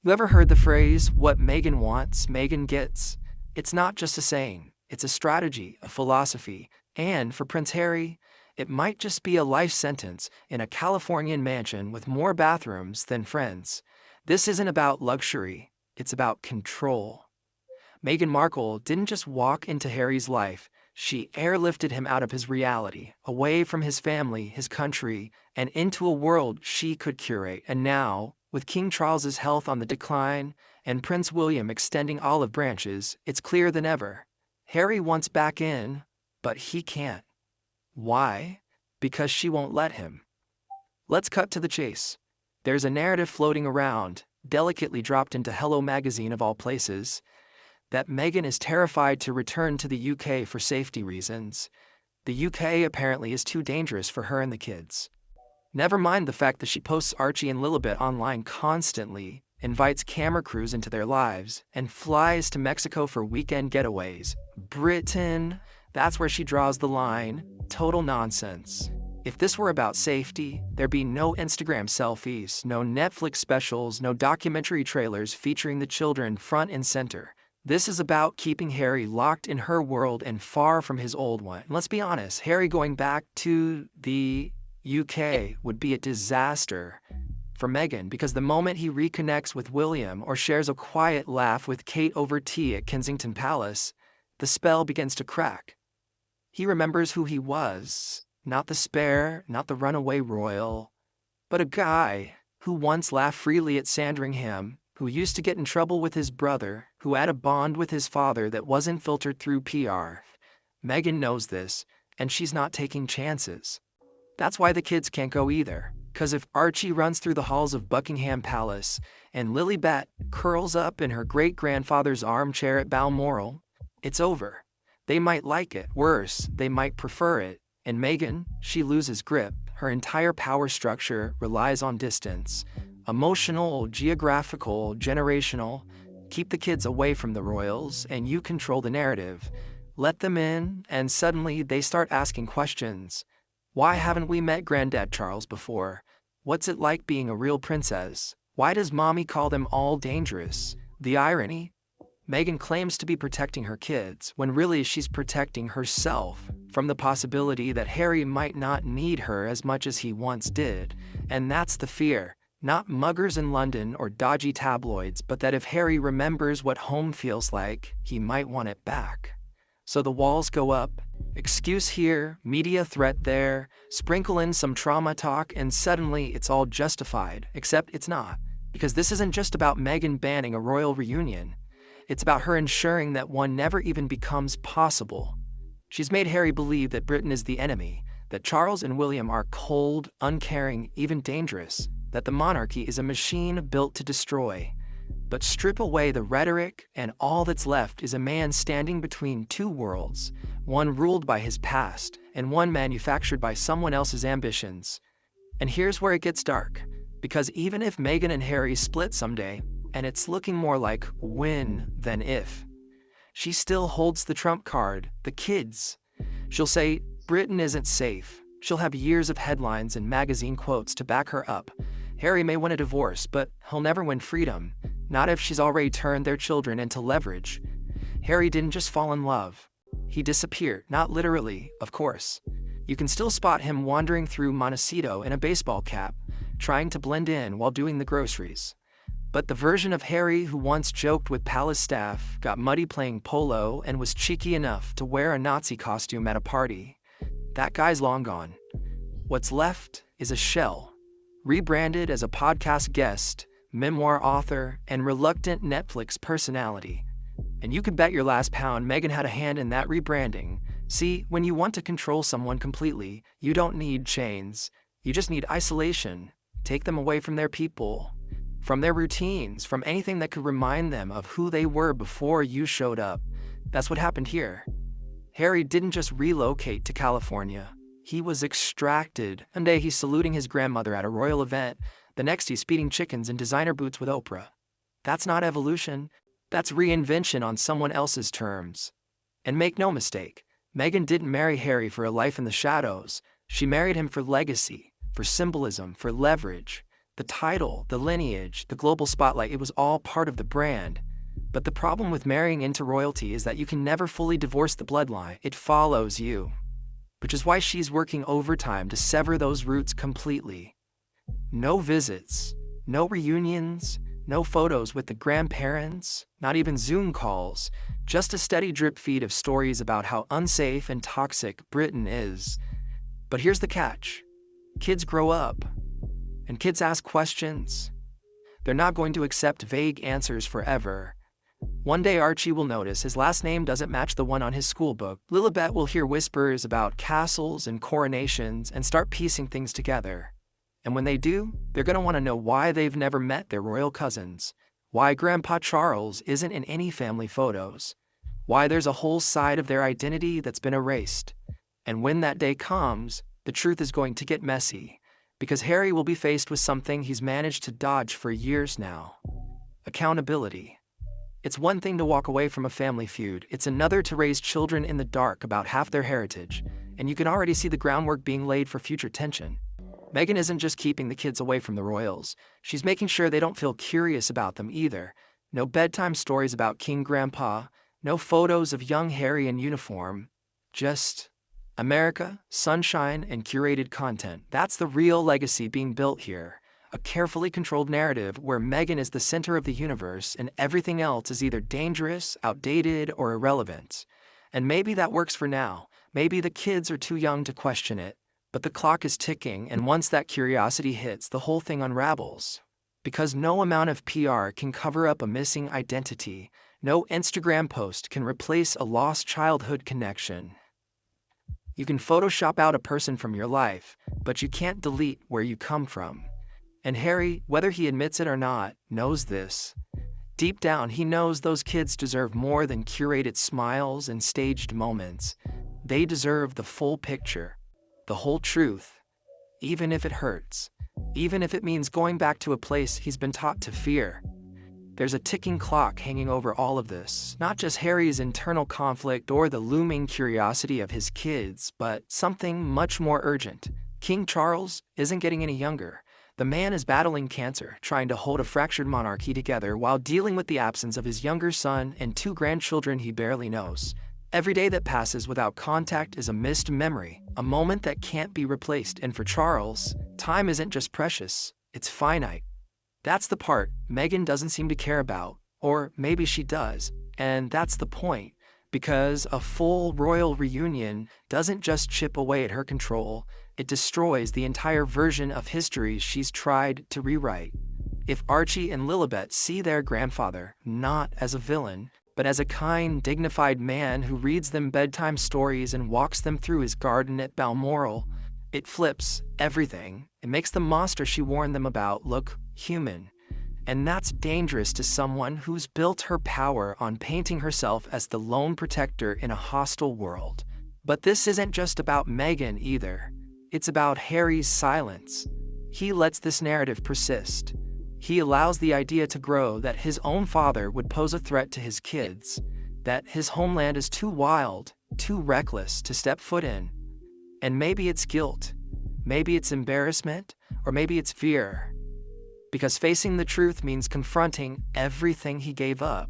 You ever heard the phrase, what Meghan wants, Meghan gets? It's not just a saying, it's a strategy, a philosophy, and for Prince Harry, it might just be a life sentence in a Californian mansion with more bathrooms than friends. This isn't about luxury, it's about control. Meghan Markle didn't just walk into Harry's life, she airlifted him out of his reality, away from his family, his country, and into a world she could curate. And now, with King Charles's health on the decline and Prince William extending olive branches, it's clearer than ever. Harry wants back in, but he can't. Why? Because she won't let him. Let's cut to the chase. There's a narrative floating around, delicately dropped into Hello magazine of all places, that Meghan is terrified to return to the UK for safety reasons. The UK apparently is too dangerous for her and the kids. Never mind the fact that she posts Archie and Lilibet online constantly, invites camera crews into their lives, and flies to Mexico for weekend getaways. Britain, that's where she draws the line. Total nonsense. If this were about safety, there'd be no Instagram selfies, no Netflix specials, no documentary trailers featuring the children front and center. This is about keeping Harry locked in her world and far from his old one. And let's be honest, Harry going back to the UK would be a disaster for Meghan, because the moment he reconnects with William or shares a quiet laugh with Kate over tea at Kensington Palace, the spell begins to crack. He remembers who he was, not the spare, not the runaway royal, but a guy who once laughed freely at Sandringham, who used to get in trouble with his brother, who had a bond with his father that wasn't filtered through PR. Meghan knows this, and she's not taking chances. That's why the kids can't go either, because if Archie runs through the halls of Buckingham Palace and Lilibet curls up in her great-grandfather's armchair at Balmoral, it's over. They might like it. Worse, they might prefer it. And Meghan, she loses grip. Her entire power structure relies on distance. Emotional, geographical, generational. Keep the kids away from the royals, and you control the narrative. Let them in, and suddenly they start asking questions. Why haven't we met Granddad Charles before? What's it like being a real princess? Why does Mommy call them all dangerous? The irony? Meghan claims to be protecting her kids, when really she's protecting herself from the possibility that Harry might not need her as much as he once did. And that's the fear. Not muggers in London or dodgy tabloids, but that if Harry remembers what home feels like, he might want it back. So the walls go up, excuse here, media threat there, sprinkle in some trauma talk, and suddenly it's all justified, except it's not. Because this isn't just about Meghan banning a royal reunion. It's about her ensuring that one never even becomes possible. She's made Harry believe that Britain is the enemy, that Charles and William are cold, uncaring, even dangerous, that the monarchy is a machine built to destroy. But strip away the rhetoric, and all that's left is a man standing between two worlds, one ruled by his past, and one manufactured by someone else's ambitions. And here's where it gets dark, because even if Meghan and Harry split someday, and it's looking more like when than if, she still holds the trump card, the kids. She'll say, Britain isn't safe. She'll have years of headlines and magazine quotes to back her up. Harry may win a divorce, but he'll never win freedom. Not if she's already turned their children into leverage. Harry didn't just fall in love. He disappeared, not literally, of course. You can still spot him wandering through Montecito in a baseball cap, trying to blend in while doing the groceries. But the version of Harry who once joked with palace staff, got muddy playing polo, and was cheeky enough to wear a Nazi costume at a party, that guy's long gone. What's left is a shell, rebranded as a podcast guest, memoir author, and reluctant Netflix personality. And you could bet your last pound Meghan had a hand in that rebranding. See, when you want to control someone completely, you don't need chains. You just need isolation. Take them away from their people, from their routines, from anything that could remind them of who they were before you showed up. That's what happened here. Harry didn't just relocate to California. He was extracted. One day he's saluting his grandmother at a royal event. The next he's feeding chickens in designer boots with Oprah. That's not evolution. That's reinvention on someone else's terms. And make no mistake, Meghan didn't marry Harry for a life in the shadows. She married him for legacy, for symbolism, for leverage. The title, the lineage, the global spotlight, it was all part of the brand. But the problem with marrying into royalty is that you can never fully divorce the bloodline. It follows you. Which is why she's working overtime to sever those roots completely. No visits, no reunions, no photos with the grandparents, not even Zoom calls, just a steady drip feed of stories about how unsafe and toxic Britain is. But here's the catch. Kids grow up, and kids ask questions. They're not going to accept vague answers forever. One day Archie will notice his last name doesn't match the one on his school book. Lilibet will hear whispers about castles and coronations and start piecing things together. And when they do, they're going to want to know why they've never met their royal cousins, why Grandpa Charles isn't in any family photos, why there's a whole side of their identity that's been erased. And when that day comes, the truth is going to get messy, because Harry will be faced with something he's managed to dodge for years now: accountability. It's one thing to walk away from a family feud, it's another to raise children in the dark about half their heritage, and you can already see the groundwork being laid for future tension. Meghan isn't just keeping the kids away from the royals, she's making sure they don't feel curious about them either. No bedtime stories about King Grandpa, no photos of young Harry in uniform, just America, sunshine, and curated content. That's the real legacy being built here. A carefully controlled narrative where Meghan is the center of the universe and everything else is either dangerous, outdated, or irrelevant. And maybe that works for now. Maybe the kids are too young to question it. But the clock is ticking, and once that curiosity hits, the whole thing unravels. Because no amount of PR can cover up a missing identity. No Instagram post can replace a lost childhood connection. You can Photoshop out a person from your life, but you can't delete where you come from. And Harry, whether he admits it or not, knows this. Deep down, he knows those kids deserve more than curated smiles and staged moments. They deserve the full picture, the whole truth, even if it hurts, even if it means going back to a place he's been taught to fear. There's a ticking clock hanging over all of this, not just Harry's internal conflict or the looming curiosity of his kids, but something much more urgent. King Charles isn't getting any younger. The man is battling cancer, trying to hold a fractured monarchy together while dealing with the absence of his younger son and 2 grandchildren he barely knows. Every day that passes without contact is a missed memory, a moment that can't be replaced. And for Charles, time isn't just precious, it's finite. That's the part Meghan doesn't seem to care about, or maybe she does, and that's the point, because a full royal reunion doesn't just chip away at her control, it destroys the entire version of history she's tried to rewrite. If Archie and Lilibet see their grandfather not as a villain, but as a kind, dignified man who reads them bedtime stories and walks them through his garden at Balmoral, it flips everything. It makes the monster she warned them about look human. And that's dangerous to someone who's built her power on painting herself as the lone protector in a hostile world. But this isn't just about Meghan either. It's about Harry's silence. He lets this narrative persist. He allows the idea to grow that his own father would pose a threat to his kids, that his homeland is too wild, too reckless to step foot in. And maybe it's guilt, maybe it's embarrassment, or maybe it's fear. Because facing the truth means confronting everything he gave up.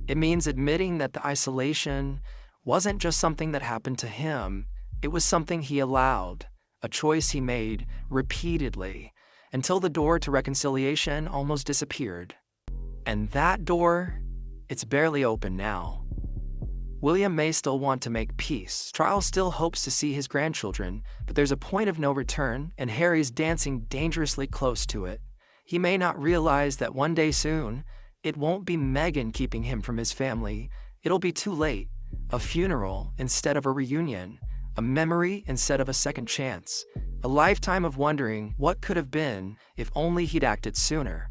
It means admitting that the isolation wasn't just something that happened to him, it was something he allowed, a choice he made repeatedly, until the door to reconciliation almost disappeared. And that door, it's barely open now. William may still want to make peace. Charles still hopes to see his grandchildren, but there's a point of no return, and Harry's dancing dangerously close to it. He may not realize that one day soon, it won't be Meghan keeping him from his family. It'll be too late. A funeral instead of a reunion. A memory instead of a second chance. A lifetime of wondering what could have been if only he'd acted sooner.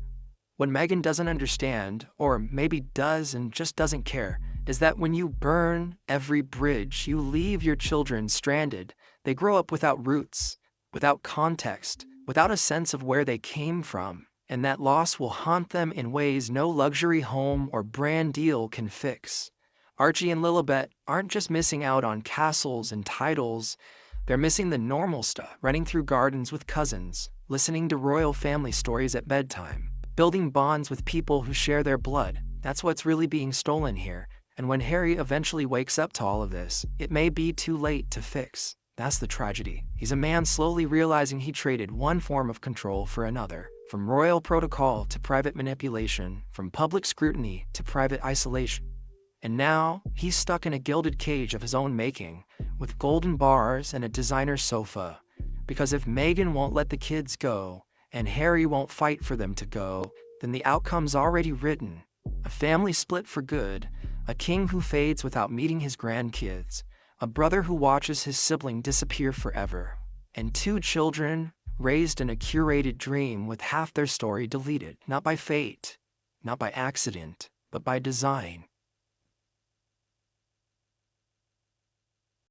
What Meghan doesn't understand, or maybe does and just doesn't care, is that when you burn every bridge, you leave your children stranded. They grow up without roots, without context, without a sense of where they came from, and that loss will haunt them in ways no luxury home or brand deal can fix. Archie and Lilibet aren't just missing out on castles and titles, they're missing the normal stuff, running through gardens with cousins, listening to royal family stories at bedtime, building bonds with people who share their blood. That's what's really being stolen here. And when Harry eventually wakes up to all of this, it may be too late to fix. That's the tragedy. He's a man slowly realizing he traded one form of control for another. From royal protocol to private manipulation, from public scrutiny to private isolation. And now, he's stuck in a gilded cage of his own making, with golden bars and a designer sofa. Because if Meghan won't let the kids go, and Harry won't fight for them to go, then the outcome's already written. A family split for good, a king who fades without meeting his grandkids, a brother who watches his sibling disappear forever, and 2 children raised in a curated dream with half their story deleted, not by fate, not by accident, but by design.